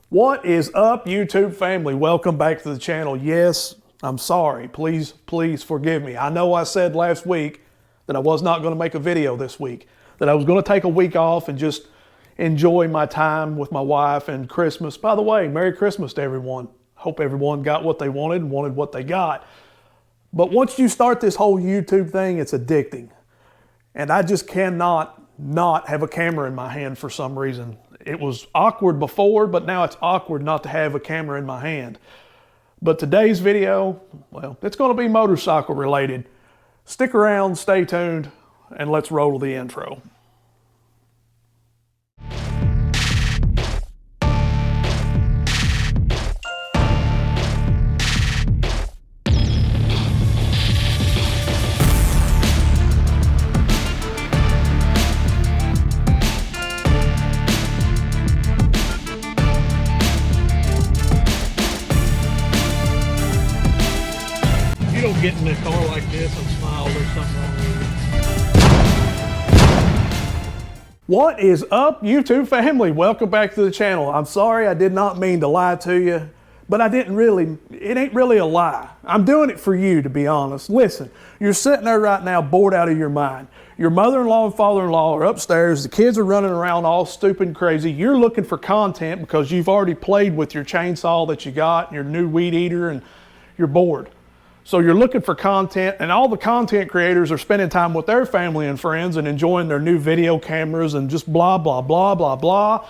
What is up, YouTube family? Welcome back to the channel. Yes, I'm sorry. Please forgive me. I know I said last week that I was not going to make a video this week, that I was going to take a week off and just enjoy my time with my wife and Christmas. By the way, Merry Christmas to everyone. Hope everyone got what they wanted and wanted what they got. But once you start this whole YouTube thing, it's addicting. And I just cannot not have a camera in my hand for some reason. It was awkward before, but now it's awkward not to have a camera in my hand. But today's video, well, it's going to be motorcycle related. Stick around, stay tuned, and let's roll the intro. You don't get in a car like this and smile, there's something wrong with you. What is up, YouTube family? Welcome back to the channel. I'm sorry, I did not mean to lie to you, but it ain't really a lie. I'm doing it for you, to be honest. Listen, you're sitting there right now bored out of your mind. Your mother-in-law and father-in-law are upstairs, the kids are running around all stupid and crazy. You're looking for content because you've already played with your chainsaw that you got, and your new weed eater, and you're bored. So you're looking for content, and all the content creators are spending time with their family and friends and enjoying their new video cameras and just blah, blah, blah, blah, blah.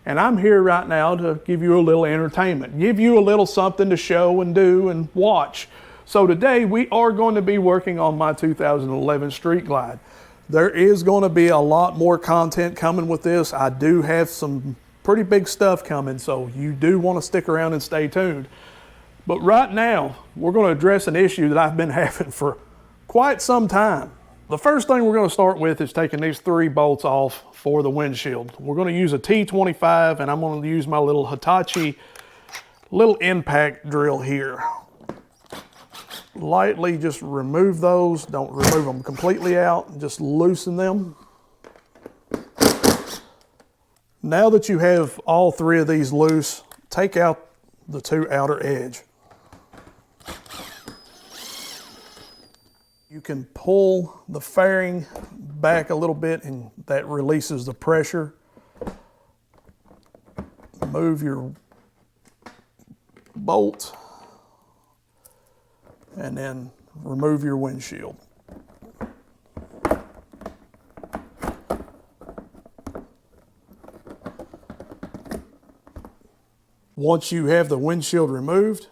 And I'm here right now to give you a little entertainment, give you a little something to show and do and watch. So today we are going to be working on my 2011 Street Glide. There is going to be a lot more content coming with this. I do have some pretty big stuff coming, so you do want to stick around and stay tuned. But right now, we're going to address an issue that I've been having for quite some time. The first thing we're going to start with is taking these 3 bolts off for the windshield. We're going to use a T25, and I'm going to use my little Hitachi little impact drill here. Lightly just remove those. Don't remove them completely out. Just loosen them. Now that you have all 3 of these loose, take out the 2 outer edge. You can pull the fairing back a little bit, and that releases the pressure. Move your bolt and then remove your windshield. Once you have the windshield removed,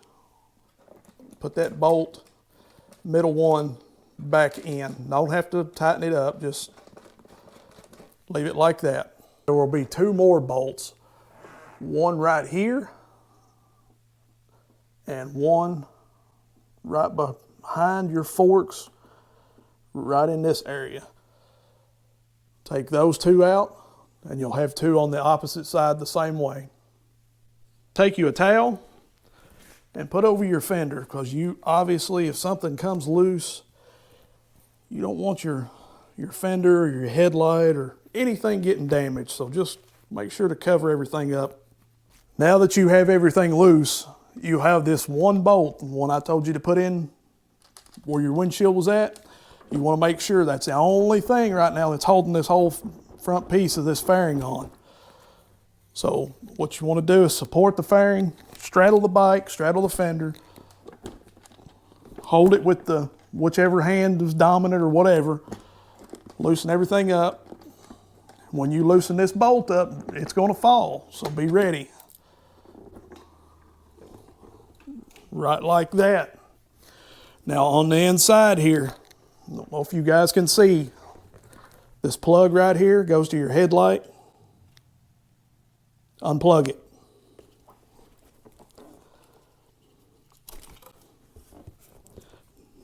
put that bolt, middle one, back in. Don't have to tighten it up, just leave it like that. There will be 2 more bolts, one right here and one right behind your forks, right in this area. Take those 2 out and you'll have 2 on the opposite side the same way. Take you a towel and put over your fender, because you obviously, if something comes loose, you don't want your fender or your headlight or anything getting damaged. So just make sure to cover everything up. Now that you have everything loose, you have this 1 bolt, the one I told you to put in where your windshield was at. You want to make sure that's the only thing right now that's holding this whole front piece of this fairing on. So what you want to do is support the fairing, straddle the bike, straddle the fender, hold it with the whichever hand is dominant or whatever, loosen everything up. When you loosen this bolt up, it's going to fall, so be ready. Right like that. Now on the inside here, I don't know if you guys can see, this plug right here goes to your headlight. Unplug it.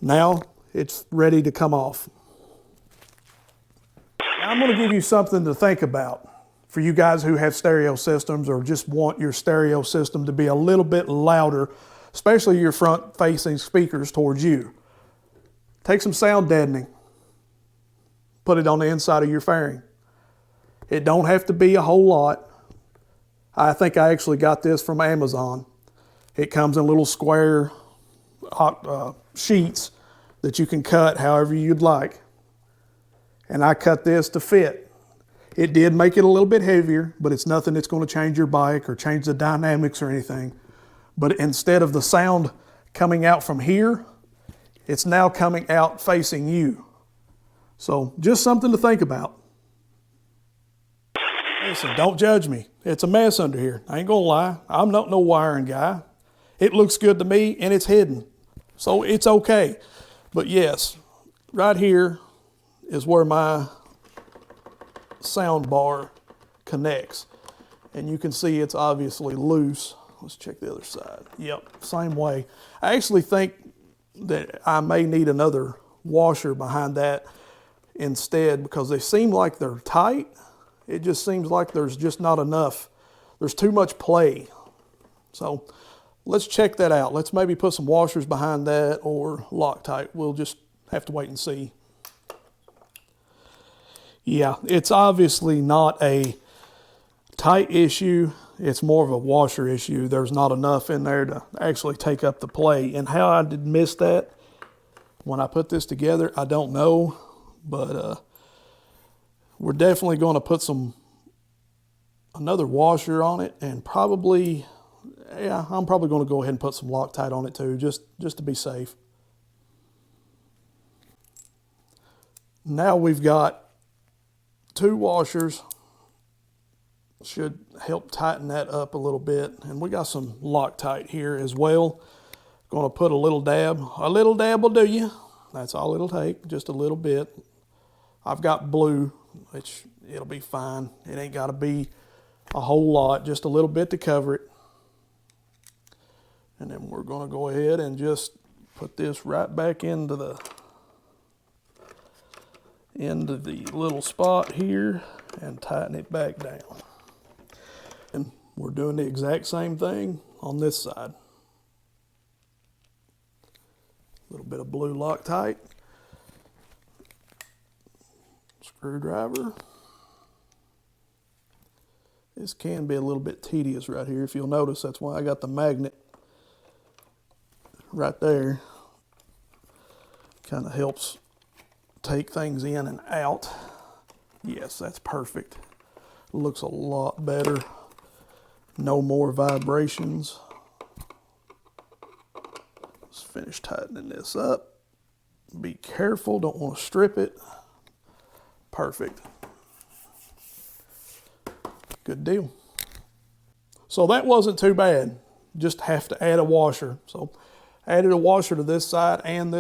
Now it's ready to come off. Now I'm going to give you something to think about for you guys who have stereo systems or just want your stereo system to be a little bit louder, especially your front facing speakers towards you. Take some sound deadening. Put it on the inside of your fairing. It don't have to be a whole lot. I think I actually got this from Amazon. It comes in little square sheets that you can cut however you'd like. And I cut this to fit. It did make it a little bit heavier, but it's nothing that's going to change your bike or change the dynamics or anything. But instead of the sound coming out from here, it's now coming out facing you. So just something to think about. Listen, don't judge me. It's a mess under here. I ain't gonna lie. I'm not no wiring guy. It looks good to me and it's hidden. So it's okay. But yes, right here is where my sound bar connects. And you can see it's obviously loose. Let's check the other side. Yep, same way. I actually think that I may need another washer behind that instead because they seem like they're tight. It just seems like there's just not enough. There's too much play. So let's check that out. Let's maybe put some washers behind that or Loctite. We'll just have to wait and see. Yeah, it's obviously not a tight issue. It's more of a washer issue. There's not enough in there to actually take up the play. And how I did miss that when I put this together, I don't know. But we're definitely going to put another washer on it, and probably, yeah, I'm probably going to go ahead and put some Loctite on it too, just to be safe. Now we've got 2 washers. Should help tighten that up a little bit, and we got some Loctite here as well. Going to put a little dab. A little dab will do you. That's all it'll take, just a little bit. I've got blue, which it'll be fine. It ain't got to be a whole lot, just a little bit to cover it. And then we're going to go ahead and just put this right back into the little spot here and tighten it back down. And we're doing the exact same thing on this side. A little bit of blue Loctite. Screwdriver. This can be a little bit tedious right here. If you'll notice, that's why I got the magnet right there. Kind of helps take things in and out. Yes, that's perfect. Looks a lot better. No more vibrations. Let's finish tightening this up. Be careful, don't want to strip it. Perfect. Good deal. So that wasn't too bad. Just have to add a washer. So added a washer to this side, and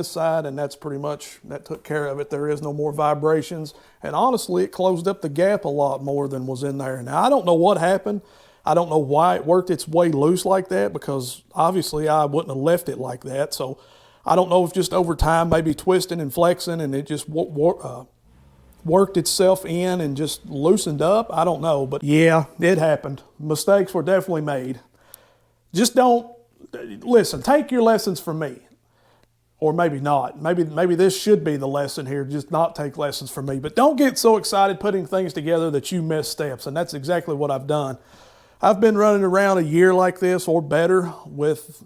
that's pretty much, that took care of it. There is no more vibrations. And honestly, it closed up the gap a lot more than was in there. Now, I don't know what happened. I don't know why it worked its way loose like that, because obviously I wouldn't have left it like that. So I don't know if just over time, maybe twisting and flexing, and it just worked itself in and just loosened up. I don't know, but yeah, it happened. Mistakes were definitely made. Just don't, listen, take your lessons from me. Or maybe not. Maybe this should be the lesson here, just not take lessons from me. But don't get so excited putting things together that you miss steps, and that's exactly what I've done. I've been running around a year like this or better with,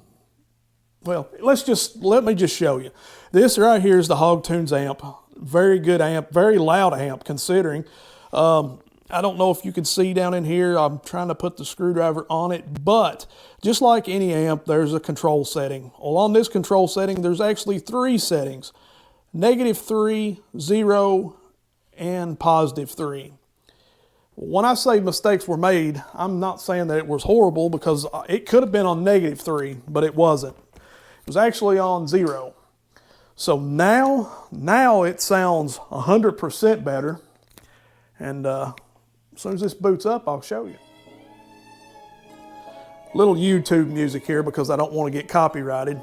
well, let me just show you. This right here is the Hogtunes amp. Very good amp, very loud amp considering. I don't know if you can see down in here. I'm trying to put the screwdriver on it, but just like any amp, there's a control setting. Well, on this control setting, there's actually 3 settings: -3, 0, and +3. When I say mistakes were made, I'm not saying that it was horrible, because it could have been on -3, but it wasn't. It was actually on 0. So now it sounds 100% better. And as soon as this boots up, I'll show you. Little YouTube music here because I don't want to get copyrighted.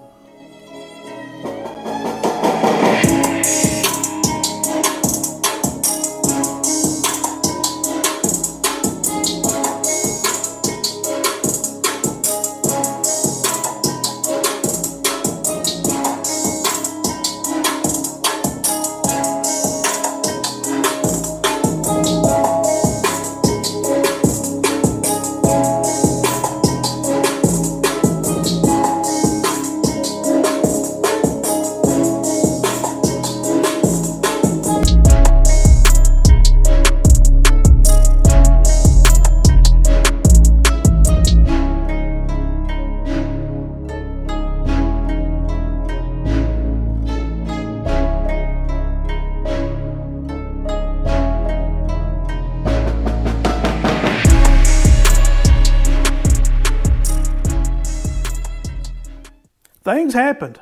things happened.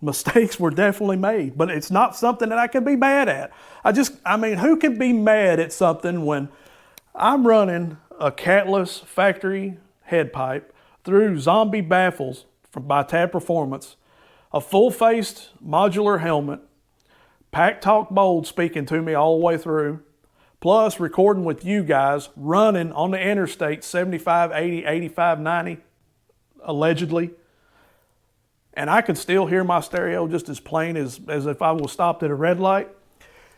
Mistakes were definitely made, but it's not something that I can be mad at. I mean, who can be mad at something when I'm running a catless factory head pipe through zombie baffles by Tab Performance, a full-faced modular helmet, Pack Talk Bold speaking to me all the way through, plus recording with you guys, running on the interstate 75, 80, 85, 90, allegedly. And I could still hear my stereo just as plain as if I was stopped at a red light.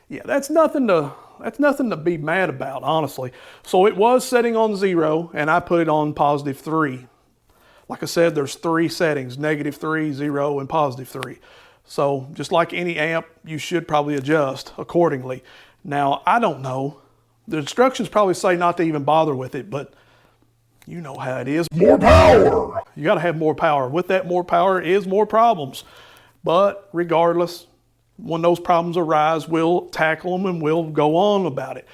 Yeah, that's nothing to be mad about, honestly. So it was setting on 0, and I put it on +3. Like I said, there's 3 settings, -3, 0, and +3. So just like any amp, you should probably adjust accordingly. Now, I don't know. The instructions probably say not to even bother with it, but you know how it is. More power! You gotta have more power. With that more power is more problems. But regardless, when those problems arise, we'll tackle them and we'll go on about it.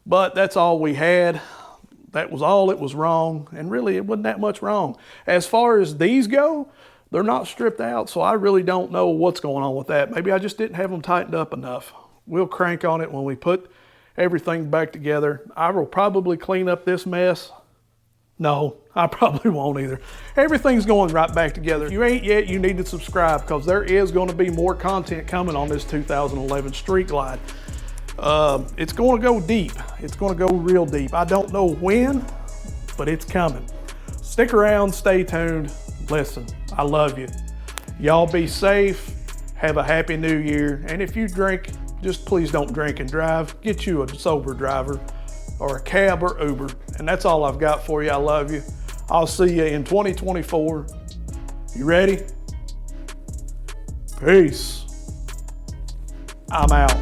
But that's all we had. That was all. It was wrong. And really, it wasn't that much wrong. As far as these go, they're not stripped out, so I really don't know what's going on with that. Maybe I just didn't have them tightened up enough. We'll crank on it when we put everything back together. I will probably clean up this mess. No, I probably won't either. Everything's going right back together. If you ain't yet, you need to subscribe because there is going to be more content coming on this 2011 Street Glide. It's going to go deep. It's going to go real deep. I don't know when, but it's coming. Stick around, stay tuned. Listen, I love you. Y'all be safe. Have a happy new year. And if you drink, just please don't drink and drive. Get you a sober driver or a cab or Uber. And that's all I've got for you. I love you. I'll see you in 2024. You ready? Peace. I'm out.